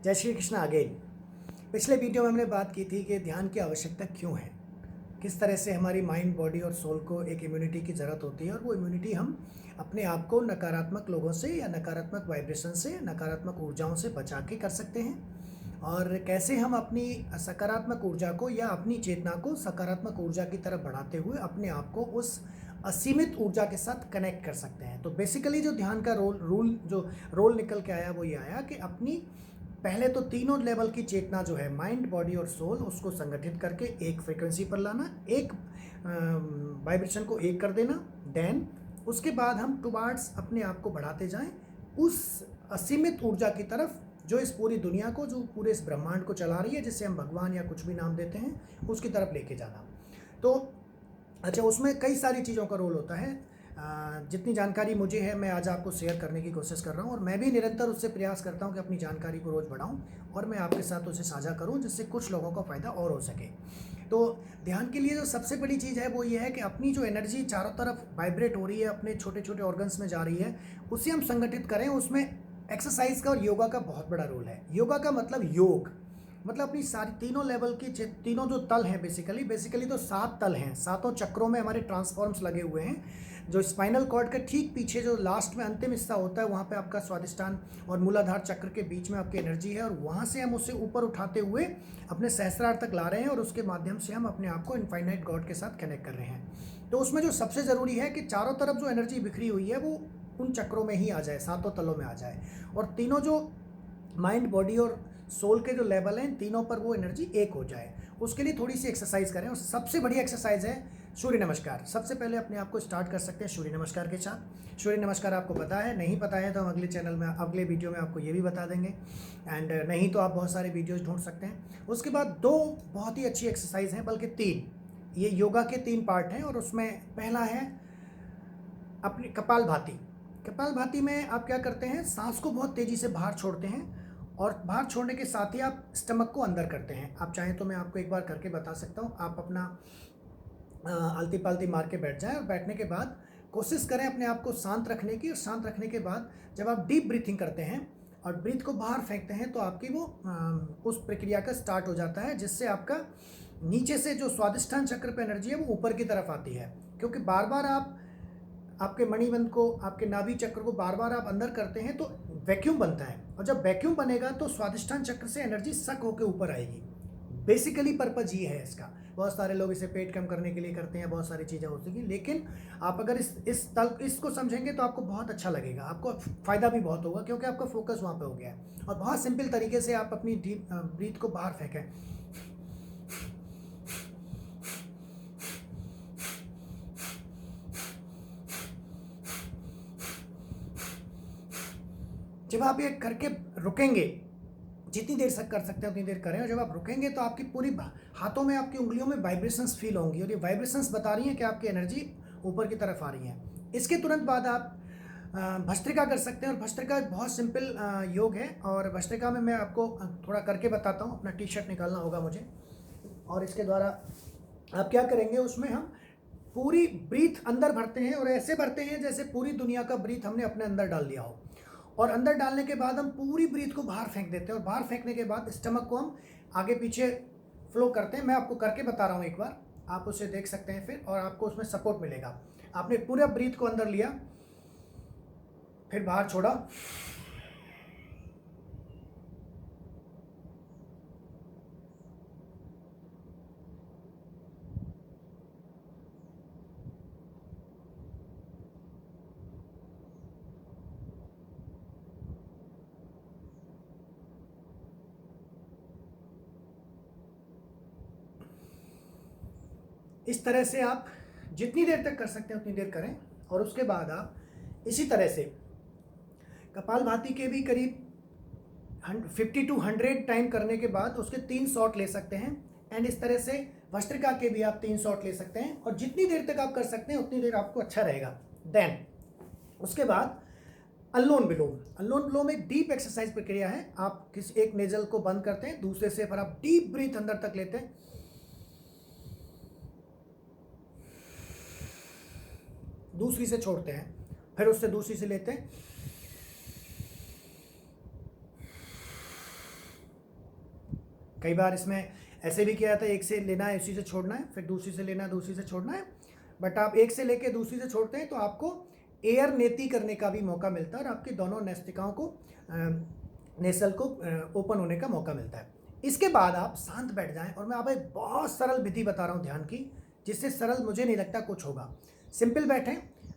जय श्री कृष्ण अगेन। पिछले वीडियो में हमने बात की थी कि ध्यान की आवश्यकता क्यों है, किस तरह से हमारी माइंड, बॉडी और सोल को एक इम्यूनिटी की ज़रूरत होती है और वो इम्यूनिटी हम अपने आप को नकारात्मक लोगों से या नकारात्मक वाइब्रेशन से, नकारात्मक ऊर्जाओं से बचा के कर सकते हैं। और कैसे हम अपनी सकारात्मक ऊर्जा को या अपनी चेतना को सकारात्मक ऊर्जा की तरफ बढ़ाते हुए अपने आप को उस असीमित ऊर्जा के साथ कनेक्ट कर सकते हैं। तो बेसिकली जो ध्यान का रोल निकल के आया वो ये आया कि अपनी पहले तो तीनों लेवल की चेतना जो है, माइंड, बॉडी और सोल, उसको संगठित करके एक फ्रीक्वेंसी पर लाना, एक वाइब्रेशन को एक कर देना। देन उसके बाद हम टुवार्ड्स अपने आप को बढ़ाते जाएं उस असीमित ऊर्जा की तरफ जो इस पूरी दुनिया को, जो पूरे इस ब्रह्मांड को चला रही है, जिसे हम भगवान या कुछ भी नाम देते हैं, उसकी तरफ लेके जाना। तो अच्छा, उसमें कई सारी चीज़ों का रोल होता है। जितनी जानकारी मुझे है मैं आज आपको शेयर करने की कोशिश कर रहा हूँ और मैं भी निरंतर उससे प्रयास करता हूँ कि अपनी जानकारी को रोज़ बढ़ाऊँ और मैं आपके साथ उसे साझा करूँ जिससे कुछ लोगों को फ़ायदा और हो सके। तो ध्यान के लिए जो सबसे बड़ी चीज़ है वो ये है कि अपनी जो एनर्जी चारों तरफ वाइब्रेट हो रही है, अपने छोटे छोटे ऑर्गन्स में जा रही है, उसे हम संगठित करें। उसमें एक्सरसाइज का और योगा का बहुत बड़ा रोल है। योगा का मतलब योग, मतलब अपनी सारी तीनों लेवल की तीनों जो तल हैं, बेसिकली तो 7 तल हैं। 7 चक्रों में हमारे ट्रांसफॉर्म्स लगे हुए हैं। जो स्पाइनल कॉर्ड के ठीक पीछे जो लास्ट में अंतिम हिस्सा होता है, वहाँ पे आपका स्वादिष्टान और मूलाधार चक्र के बीच में आपकी एनर्जी है और वहाँ से हम उसे ऊपर उठाते हुए अपने सहस्रार तक ला रहे हैं और उसके माध्यम से हम अपने आप को इनफाइनाइट गॉड के साथ कनेक्ट कर रहे हैं। तो उसमें जो सबसे ज़रूरी है कि चारों तरफ जो एनर्जी बिखरी हुई है वो उन चक्रों में ही आ जाए, 7 तलों में आ जाए और तीनों जो माइंड, बॉडी और सोल के जो लेवल हैं, तीनों पर वो एनर्जी एक हो जाए। उसके लिए थोड़ी सी एक्सरसाइज करें और सबसे बड़ी एक्सरसाइज है सूर्य नमस्कार। सबसे पहले अपने आप को स्टार्ट कर सकते हैं सूर्य नमस्कार के साथ। सूर्य नमस्कार आपको पता है, नहीं पता है तो हम अगले चैनल में, अगले वीडियो में आपको ये भी बता देंगे। एंड नहीं तो आप बहुत सारे वीडियोज़ ढूंढ सकते हैं। उसके बाद 2 बहुत ही अच्छी एक्सरसाइज हैं, बल्कि 3। ये योगा के 3 पार्ट हैं और उसमें पहला है अपनी कपालभाति। कपालभाति में आप क्या करते हैं, सांस को बहुत तेज़ी से बाहर छोड़ते हैं और बाहर छोड़ने के साथ ही आप स्टमक को अंदर करते हैं। आप चाहें तो मैं आपको एक बार करके बता सकता हूँ। आप अपना आलती पालती मार के बैठ जाएं और बैठने के बाद कोशिश करें अपने आप को शांत रखने की। और शांत रखने के बाद जब आप डीप ब्रीथिंग करते हैं और ब्रीथ को बाहर फेंकते हैं तो आपकी वो उस प्रक्रिया का स्टार्ट हो जाता है, जिससे आपका नीचे से जो स्वादिष्ठान चक्र पे एनर्जी है वो ऊपर की तरफ आती है। क्योंकि बार बार आप आपके मणिबंध को, आपके नाभि चक्र को बार बार आप अंदर करते हैं तो वैक्यूम बनता है और जब वैक्यूम बनेगा तो स्वादिष्ठान चक्र से एनर्जी सक होकर ऊपर आएगी। बेसिकली पर्पज ये है इसका। बहुत सारे लोग इसे पेट कम करने के लिए करते हैं, बहुत सारी चीज़ें होती हैं, लेकिन आप अगर इसको समझेंगे तो आपको बहुत अच्छा लगेगा, आपको फ़ायदा भी बहुत होगा क्योंकि आपका फोकस वहाँ पे हो गया है। और बहुत सिंपल तरीके से आप अपनी डीप ब्रीथ को बाहर फेंकें। जब आप ये करके रुकेंगे, जितनी देर तक कर सकते हैं उतनी देर करें, और जब आप रुकेंगे तो आपकी पूरी हाथों में, आपकी उंगलियों में वाइब्रेशंस फील होंगी और ये वाइब्रेशंस बता रही हैं कि आपकी एनर्जी ऊपर की तरफ आ रही है। इसके तुरंत बाद आप भस्त्रिका कर सकते हैं और भस्त्रिका बहुत सिंपल योग है और भस्त्रिका में मैं आपको थोड़ा करके बताता हूँ। अपना टी-शर्ट निकालना होगा मुझे और इसके द्वारा आप क्या करेंगे, उसमें हम पूरी ब्रीथ अंदर भरते हैं और ऐसे भरते हैं जैसे पूरी दुनिया का ब्रीथ हमने अपने अंदर डाल दिया हो। और अंदर डालने के बाद हम पूरी ब्रीथ को बाहर फेंक देते हैं और बाहर फेंकने के बाद स्टमक को हम आगे पीछे फ्लो करते हैं। मैं आपको करके बता रहा हूँ एक बार, आप उसे देख सकते हैं फिर, और आपको उसमें सपोर्ट मिलेगा। आपने पूरा ब्रीथ को अंदर लिया, फिर बाहर छोड़ा, इस तरह से आप जितनी देर तक कर सकते हैं उतनी देर करें। और उसके बाद आप इसी तरह से कपालभाति के भी करीब 50 to 100 टाइम करने के बाद उसके 3 शॉट ले सकते हैं। एंड इस तरह से भस्त्रिका के भी आप 3 शॉट ले सकते हैं और जितनी देर तक आप कर सकते हैं उतनी देर आपको अच्छा रहेगा। देन उसके बाद अनुलोम विलोम। अनुलोम विलोम एक डीप एक्सरसाइज प्रक्रिया है। आप किसी एक नेजल को बंद करते हैं, दूसरे से फिर आप डीप ब्रीथ अंदर तक लेते हैं, दूसरी से छोड़ते हैं, फिर उससे दूसरी से लेते हैं, कई बार इसमें ऐसे भी किया जाता है, एक से लेना है उसी से छोड़ना है, फिर दूसरी से लेना है दूसरी से छोड़ना है, बट आप एक से लेके दूसरी से छोड़ते हैं तो आपको एयर नेति करने का भी मौका मिलता है और आपकी दोनों नेस्टिकाओं को नेसल को ओपन होने का मौका मिलता है। इसके बाद आप शांत बैठ जाएं और मैं आप एक बहुत सरल विधि बता रहा हूं ध्यान की, जिससे सरल मुझे नहीं लगता कुछ होगा। सिंपल बैठें,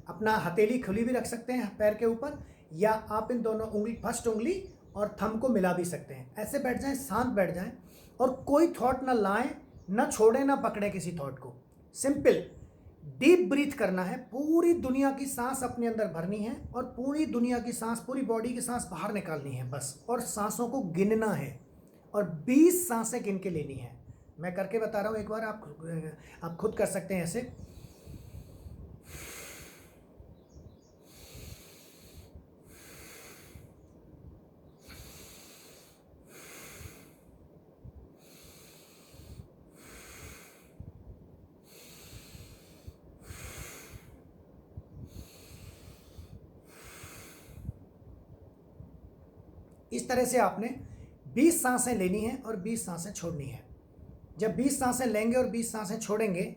अपना हथेली खुली भी रख सकते हैं पैर के ऊपर, या आप इन दोनों उंगली, फर्स्ट उंगली और थंब को मिला भी सकते हैं। ऐसे बैठ जाएं, शांत बैठ जाएं और कोई थॉट ना लाएं, ना छोड़ें, ना पकड़े किसी थॉट को। सिंपल डीप ब्रीथ करना है, पूरी दुनिया की सांस अपने अंदर भरनी है और पूरी दुनिया की सांस, पूरी बॉडी की सांस बाहर निकालनी है बस, और सांसों को गिनना है और 20 सांसें गिन के लेनी है। मैं करके बता रहा हूँ, एक बार आप खुद कर सकते हैं ऐसे। इस तरह से आपने 20 सांसें लेनी है और 20 सांसें छोड़नी है। जब 20 सांसें लेंगे और 20 सांसें छोड़ेंगे